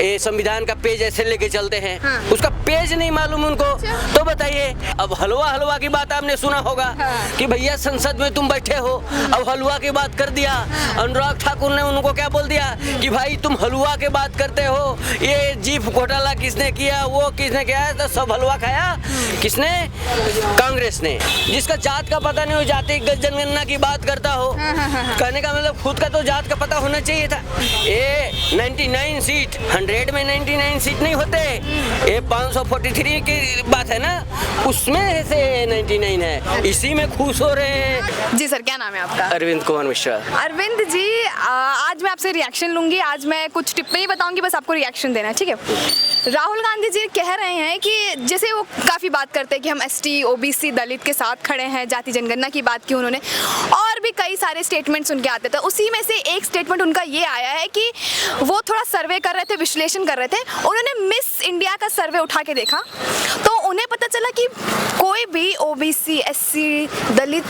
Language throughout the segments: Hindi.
ये संविधान का पेज ऐसे लेके चलते हैं, उसका पेज नहीं मालूम उनको। तो बताइए, अब हलवा हलवा की बात आपने सुना होगा कि भैया संसद में तुम बैठे हो, अब हलवा की बात कर दिया। अनुराग ठाकुर ने उनको क्या बोल दिया कि भाई तुम हलवा की बात करते हो, ये जीप घोटाला किसने किया, वो किसने किया, तो सब हलवा खाया किसने? कांग्रेस ने। जिसका जात का पता नहीं हो, जाति जनगणना की बात करता हो, कहने का मतलब खुद का तो जात का पता होना चाहिए था। ये 99 सीट, 100 में 99 सीट नहीं होते, ये 543 की बात है ना, उसमें से 99 है, इसी में खुश हो रहे हैं। जी सर, क्या नाम है आपका? अरविंद कुमार मिश्रा। अरविंद जी, आज मैं आपसे रिएक्शन लूंगी। आज मैं कुछ टिप्पणी बताऊंगी, बस आपको रिएक्शन देना है, ठीक है? राहुल गांधी जी कह रहे हैं कि जैसे वो काफ़ी बात करते हैं कि हम एसटी, ओबीसी, दलित के साथ खड़े हैं, जाति जनगणना की बात की उन्होंने, और भी कई सारे स्टेटमेंट्स उनके आते थे। उसी में से एक स्टेटमेंट उनका ये आया है कि वो थोड़ा सर्वे कर रहे थे, विश्लेषण कर रहे थे। उन्होंने मिस इंडिया का सर्वे उठा के देखा तो उन्हें पता चला कि कोई भी ओबीसी, एससी, दलित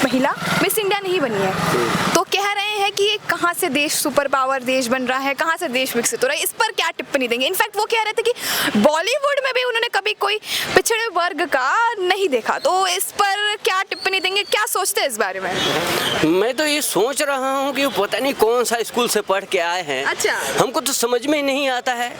महिला मिस इंडिया नहीं बनी है। तो कह रहे हैं कि कहाँ से देश सुपर पावर देश बन रहा है, कहाँ से देश विकसित हो रहा है, इस पर क्या टिप्पणी देंगे? इनफैक्ट वो कह रहे थे कि बॉलीवुड में भी उन्होंने कभी कोई पिछड़े वर्ग का नहीं देखा। तो इस पर क्या टिप्पणी देंगे, क्या सोचते हैं इस बारे में? मैं तो ये सोच रहा हूँ कि पता नहीं कौन सा स्कूल से पढ़ के आए हैं। अच्छा। हमको तो समझ में ही नहीं आता है।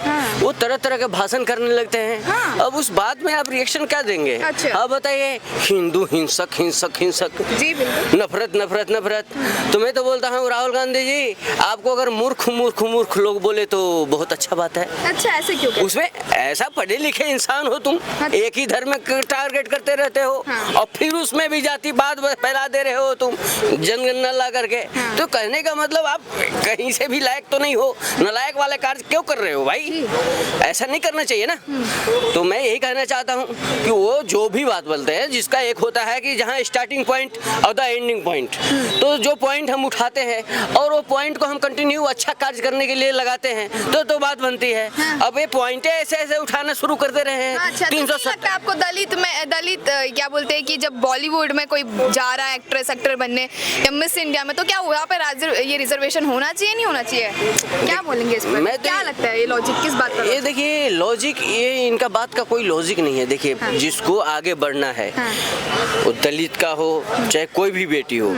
वो तरह तरह के भाषण करने लगते हैं। अब उस बात में आप रिएक्शन क्या देंगे? अच्छा। अब बताइए, हिंदू हिंसक हिंसक हिंसक, जी बिल्कुल, नफरत नफरत नफरत। तो मैं तो बोलता हूँ राहुल गांधी जी, आपको अगर मूर्ख मूर्ख मूर्ख लोग बोले तो बहुत अच्छा बात है। अच्छा, ऐसे क्यों? उसमें ऐसा पढ़े लिखे इंसान हो तुम, एक ही धर्म में टारगेट करते रहते हो, और फिर उसमें भी जातिवाद फैला दे रहे हो तुम जनगणना ला करके। तो कहने का मतलब आप कहीं से भी लायक तो नहीं हो, नालायक वाले कार्य क्यों कर रहे हो भाई? ऐसा नहीं करना चाहिए ना। तो मैं यही कहना चाहता हूँ कि वो जो भी बात बोलते हैं, जिसका एक होता है कि जहाँ स्टार्टिंग पॉइंट और द एंडिंग पॉइंट, तो जो पॉइंट हम उठाते हैं और वो पॉइंट को हम कंटिन्यू अच्छा कार्य करने के लिए लगाते हैं तो बात बनती है। अब ये पॉइंट ऐसे ऐसे उठाना शुरू कर दे रहे हैं। अच्छा, तो नहीं लगता आपको दलित क्या बोलते हैं कि जब बॉलीवुड में कोई जा रहा है एक्ट्रेस एक्टर बनने या मिस इंडिया में, तो क्या वहाँ पे ये रिजर्वेशन होना चाहिए, नहीं होना चाहिए? क्या बोलेंगे इस पर? क्या लगता है ये लॉजिक किस बात का? ये देखिए लॉजिक, ये इनका बात का कोई लॉजिक नहीं है। देखिए जिसको आगे बढ़ना है, वो दलित का हो चाहे कोई भी बेटी हो,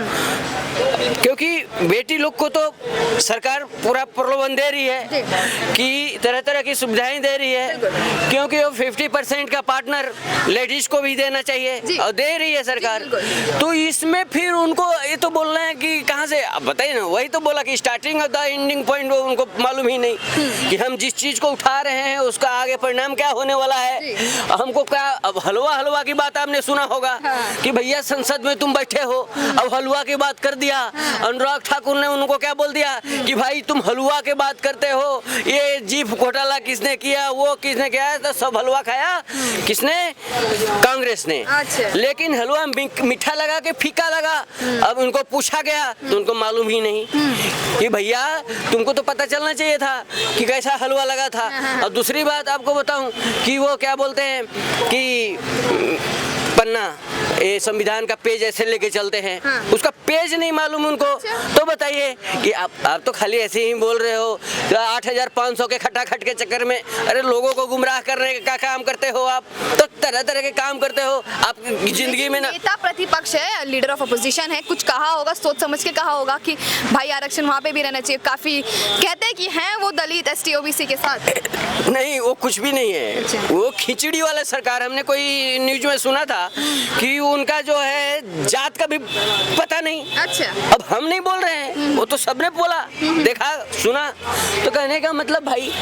क्योंकि बेटी लोग को तो सरकार पूरा प्रलोभन दे रही है कि तरह तरह की सुविधाएं दे रही है, क्योंकि वो 50% का पार्टनर लेडीज को भी देना चाहिए और दे रही है सरकार। तो इसमें फिर उनको ये तो बोलना है कि कहाँ से, अब बताइए ना, वही तो बोला कि स्टार्टिंग और द एंडिंग पॉइंट वो उनको मालूम ही नहीं कि हम जिस चीज को उठा रहे हैं उसका आगे परिणाम क्या होने वाला है। हमको क्या, अब हलवा हलवा की बात आपने सुना होगा कि भैया संसद में तुम बैठे हो, अब हलवा की बात कर दिया। अनुराग ठाकुर ने उनको क्या बोल दिया कि भाई तुम हलवा की बात करते हो, ये जीप घोटाला किसने किया, वो किसने किया, तो सब हलवा खाया किसने? कांग्रेस ने। अच्छा। लेकिन हलवा मीठा लगा के फीका लगा। अब उनको पूछा गया तो उनको मालूम ही नहीं कि भैया तुमको तो पता चलना चाहिए था कि कैसा हलवा लगा था। और दूसरी बात आपको बताऊं कि वो क्या बोलते हैं कि पन्ना, ये संविधान का पेज ऐसे लेके चलते हैं, उसका पेज नहीं मालूम उनको। तो बताइए कि आप तो खाली ऐसे ही बोल रहे हो, 8500 के खटाखट के चक्कर में, अरे लोगों को गुमराह करने का काम करते हो आप, तो तरह तरह के काम करते हो आप जिंदगी में ना। नेता प्रतिपक्ष है, लीडर ऑफ अपोजिशन है, कुछ कहा होगा, सोच समझ के कहा होगा कि भाई आरक्षण वहाँ पे भी रहना चाहिए। काफी कहते हैं कि हैं वो दलित, एसटी, ओबीसी के साथ। नहीं, वो कुछ भी नहीं है। वो खिचड़ी वाला सरकार, हमने कोई न्यूज में सुना था कि उनका जो है जात का भी पता नहीं। अच्छा। अब हम नहीं बोल रहे हैं, वो तो सबने बोला, देखा सुना। तो कहने का मतलब भाई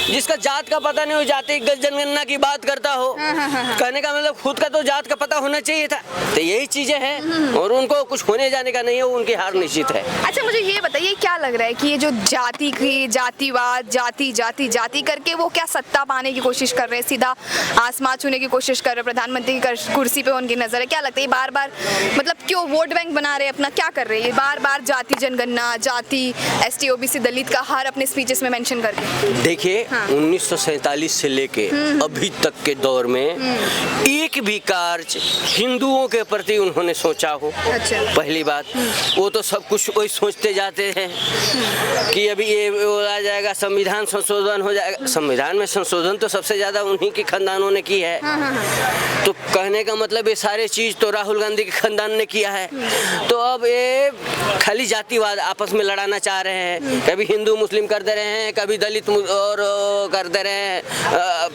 जिसका जात का पता नहीं हो, जाति जनगणना की बात करता हो, कहने का मतलब खुद का तो जात का पता होना चाहिए था। तो यही चीजें हैं और उनको कुछ होने जाने का नहीं है, उनकी हार निश्चित है। अच्छा, मुझे ये बताइए क्या लग रहा है कि ये जो जाति की जातिवाद, जाति जाति जाति करके वो क्या सत्ता पाने की कोशिश कर रहे हैं, सीधा आसमां छूने की कोशिश कर रहे हैं, प्रधानमंत्री की कुर्सी पे उनकी नजर है, क्या क्या लगता है ये बार बार मतलब क्यों वोट बैंक बना रहे हैं अपना, क्या कर रहे हैं ये बार बार जाति जनगणना, जाति, एसटी ओबीसी दलित का हर अपने स्पीचेस में मेंशन करके? देखिए, हाँ। 1947 से लेके अभी तक के दौर में एक भी कार्य हिंदुओं के प्रति उन्होंने सोचा हो? अच्छा। पहली बात, वो तो सब कुछ वही सोचते जाते हैं कि अभी ये आ जाएगा, संविधान संशोधन हो जाएगा। संविधान में संशोधन तो सबसे ज्यादा उन्हीं के खानदानों ने की है। तो कहने का मतलब ये सारे चीज तो राहुल गांधी के खानदान ने किया है। तो अब ये खाली जातिवाद आपस में लड़ाना चाह रहे हैं, कभी हिंदू मुस्लिम कर दे रहे हैं, कभी दलित और कर दे रहे हैं,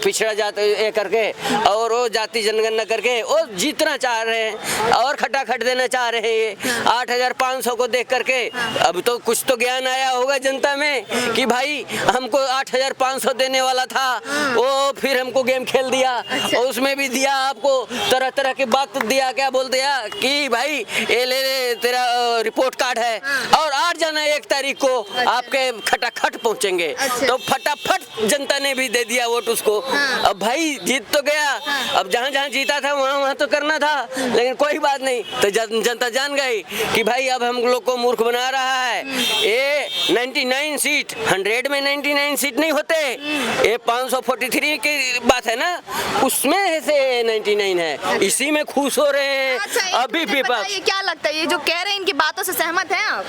पिछड़ा जाति ये करके, और वो जाति जनगणना करके वो जीतना चाह रहे हैं और खटाखट देना चाह रहे हैं। 8,500 को देख करके अब तो कुछ तो ज्ञान आया होगा जनता में कि भाई हमको 8,500 देने वाला था, वो फिर हमको गेम खेल दिया और उसमें भी दिया आपको तरह तरह की बात दिया, क्या बोल दिया कि भाई ये ले ले तेरा रिपोर्ट कार्ड है और 8 जाना 1 तारीख को आपके खटाखट पहुंचेंगे। तो फटाफट जनता ने भी दे दिया वोट उसको। अब भाई जीत तो गया, अब जहाँ जहाँ जीता था वहाँ तो करना था, लेकिन कोई बात नहीं। तो जनता जान गई कि भाई अब हम लोग को मूर्ख बना रहा है। ये 99 सीट 100 में 99 सीट नहीं होते, ये 543 की बात है ना, उसमें से 99 है, इसी में खुश हो रहे हैं। अभी भी क्या लगता है ये जो कह रहे हैं इनकी बातों से सहमत हैं आप?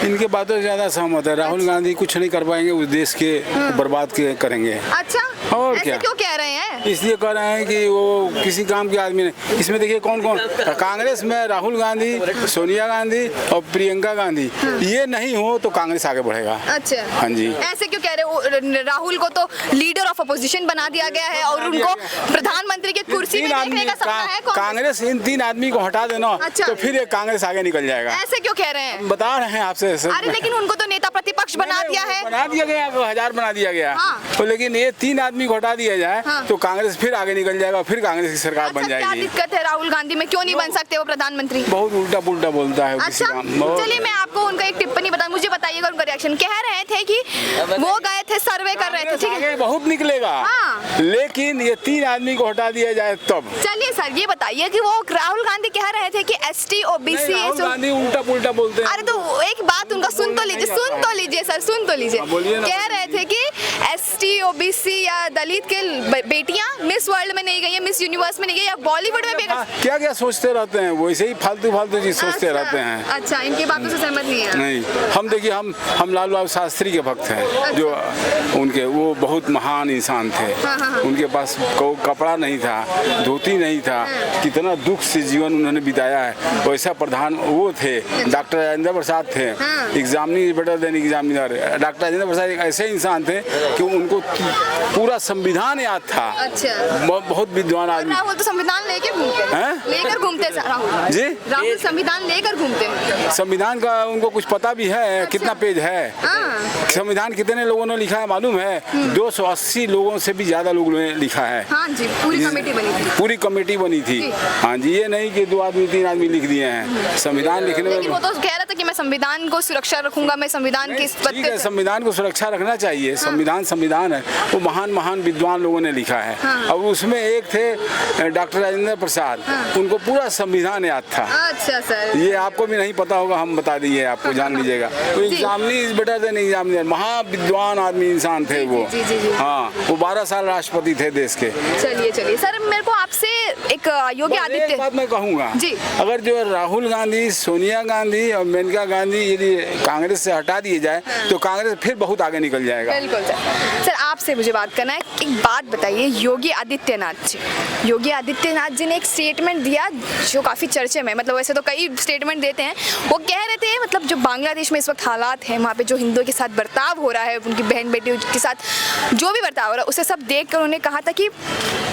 इनके बातों से ज्यादा सहमत है। राहुल गांधी कुछ नहीं कर पाएंगे, उस देश के बर्बाद करेंगे। अच्छा, और ऐसे क्या? क्यों कह रहे हैं? इसलिए कह रहे हैं कि वो किसी काम के आदमी नहीं। इसमें देखिए कौन कौन कांग्रेस में, राहुल गांधी, सोनिया गांधी और प्रियंका गांधी, ये नहीं हो तो कांग्रेस आगे बढ़ेगा। अच्छा, हाँ जी। ऐसे क्यों कह रहे हो? राहुल को तो लीडर ऑफ अपोजिशन बना दिया गया है और उनको प्रधानमंत्री की कुर्सी में देखने का सपना है। कांग्रेस इन 3 आदमी को हटा देना तो फिर ये कांग्रेस आगे निकल जाएगा। ऐसे क्यों कह रहे हैं? बता रहे हैं आपसे। अरे लेकिन उनको तो नेता प्रतिपक्ष बना दिया है। बना दिया गया, 1000 बना दिया गया। तो लेकिन ये 3 आदमी को हटा दिया जाए तो कांग्रेस फिर आगे निकल जाएगा, फिर कांग्रेस की सरकार बन जाएगी। क्या दिक्कत है राहुल गांधी में, क्यों नहीं बन सकते वो प्रधानमंत्री? बहुत उल्टा पुल्टा बोलता है। अच्छा, चलिए मैं आपको उनका एक टिप्पणी बता, मुझे बताइएगा उनका रिएक्शन। कह रहे थे कि वो गए थे, सर्वे कर रहे थे, ठीक है, बहुत निकलेगा। लेकिन ये 3 आदमी को हटा दिया जाए तब। चलिए सर ये बताइए कि वो राहुल गांधी कह रहे थे कि एसटी ओबीसी, राहुल गांधी उल्टा पुल्टा बोलते हैं। अरे तो एक बात उनका सुन तो लीजिए सर, सुन तो लीजिए। कह रहे थे कि एसटी ओबीसी या दलित के बेटियां मिस वर्ल्ड में नहीं गई है, मिस यूनिवर्स में नहीं गई, या बॉलीवुड में भी क्या क्या सोचते रहते हैं, वैसे ही फालतू चीज सोचते रहते हैं। अच्छा, इनकी बातों से सहमत नहीं है? नहीं, हम देखिए हम लालू प्रसाद शास्त्री के भक्त हैं। जो उनके वो बहुत महान इंसान थे। उनके पास कपड़ा नहीं था, धोती नहीं था, कितना दुख से जीवन उन्होंने बिताया है। वैसा प्रधान वो थे, डॉक्टर राजेंद्र प्रसाद थे, examinee better than examiner. Doctor Rajendra Prasad एक ऐसे इंसान थे कि उनको पूरा संविधान याद था। अच्छा, बहुत विद्वान आदमी। राहुल तो संविधान लेकर घूमते राहुल जी, राहुल संविधान लेकर घूमते हैं। संविधान का उनको कुछ पता भी है? कितना पेज है संविधान, कितने लोगों ने लिखा है मालूम है? 280 लोगों से भी ज्यादा लोगों ने लिखा है। हाँ जी, पूरी कमेटी बनी थी। हाँ जी, ये नहीं कि 2 आदमी 3 आदमी लिख दिए हैं संविधान लिखने में। लेकिन वो तो कह रहा था कि मैं संविधान को सुरक्षा रखूंगा, मैं संविधान की ठीक है, संविधान को सुरक्षा रखना चाहिए। संविधान है, वो महान विद्वान लोगों ने लिखा है। अब उसमें एक थे डॉक्टर राजेंद्र प्रसाद, उनको पूरा संविधान याद था। अच्छा सर, ये आपको भी नहीं पता होगा, हम बता दिए आपको, जान लीजिएगा। तो examinee is better than examiner, महाविद्वान आदमी इंसान थे वो। हाँ, वो 12 साल राष्ट्रपति थे देश के। चलिए सर, मेरे को आपसे एक योगी आदित्य बात मैं कहूँगा जी, अगर जो राहुल गांधी, सोनिया गांधी और मेनका गांधी यदि कांग्रेस से हटा दिए जाए तो कांग्रेस फिर बहुत आगे निकल जाएगा। बिल्कुल सर। आपसे मुझे बात करना है, एक बात बताइए, योगी आदित्यनाथ जी ने एक स्टेटमेंट दिया जो काफ़ी चर्चे में, मतलब वैसे तो कई स्टेटमेंट देते हैं, वो कह रहे थे मतलब जो बांग्लादेश में इस वक्त हालात हैं, वहाँ पे जो हिंदुओं के साथ बर्ताव हो रहा है, उनकी बहन बेटियों के साथ जो भी बर्ताव हो रहा है, उसे सब देख कर उन्होंने कहा था कि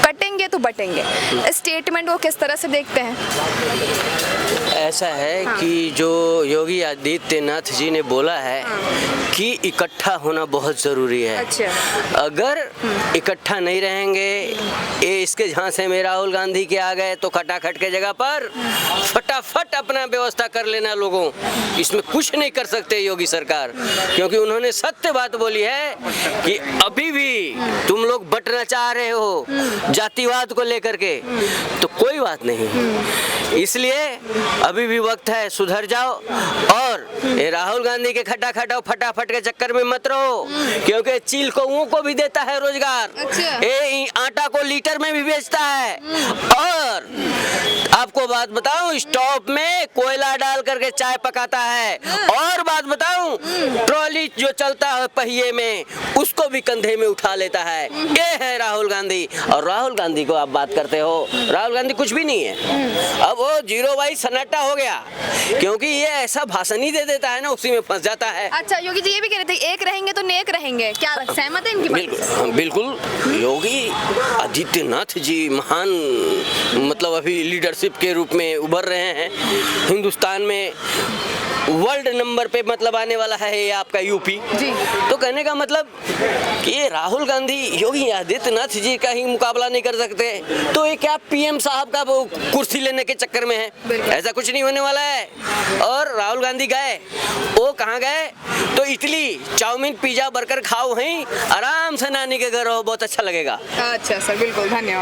कटेंगे तो बटेंगे। स्टेटमेंट वो किस तरह से देखते हैं? ऐसा है कि जो योगी आदित्यनाथ जी ने बोला है कि इकट्ठा होना बहुत ज़रूरी है। अच्छा। अगर इकट्ठा नहीं रहेंगे, ये इसके झांसे में राहुल गांधी के आ गए तो खटाखट के जगह पर फटाफट अपना व्यवस्था कर लेना लोगों, इसमें कुछ नहीं कर सकते योगी सरकार, क्योंकि उन्होंने सत्य बात बोली है कि अभी भी तुम लोग लोग बंटना चाह रहे हो जातिवाद को लेकर के, तो कोई बात नहीं। इसलिए अभी भी वक्त है, सुधर जाओ और ये राहुल गांधी के खट्टा खटाओ फटाफट के चक्कर में मत रहो, क्योंकि चील कौओं को भी देता है रोजगार, अच्छा। ये आटा को लीटर में भी बेचता है। और आपको बात बताऊं, स्टोव में कोयला डाल करके चाय पकाता है। और बात बताऊं, ट्रॉली जो चलता है पहिए में उसको भी कंधे में उठा लेता है। ये है राहुल गांधी। और राहुल गांधी को आप बात करते हो, राहुल गांधी कुछ भी नहीं है। अब वो 0 बाई सन्नाटा हो गया, क्योंकि ये ऐसा भाषण ही दे देता है ना, उसी में फंस जाता है। अच्छा, योगी जी ये भी कह रहे थे एक रहेंगे तो नेक रहेंगे, क्या सहमत है इनकी बात से? बिल्कुल, योगी आदित्यनाथ जी महान मतलब अभी लीडरशिप के रूप में उभर रहे हैं। हिंदुस्तान में वर्ल्ड नंबर पे मतलब आने वाला है ये आपका यूपी जी। तो कहने का मतलब कि ये राहुल गांधी योगी आदित्यनाथ जी का ही मुकाबला नहीं कर सकते, तो ये क्या पीएम साहब का वो कुर्सी लेने के चक्कर में है? ऐसा कुछ नहीं होने वाला है। और राहुल गांधी गए, वो कहाँ गए? तो इटली चाउमीन पिज्जा बर्गर खाओ, वहीं आराम से नानी के घर रहो, बहुत अच्छा लगेगा। अच्छा सर, बिल्कुल, धन्यवाद।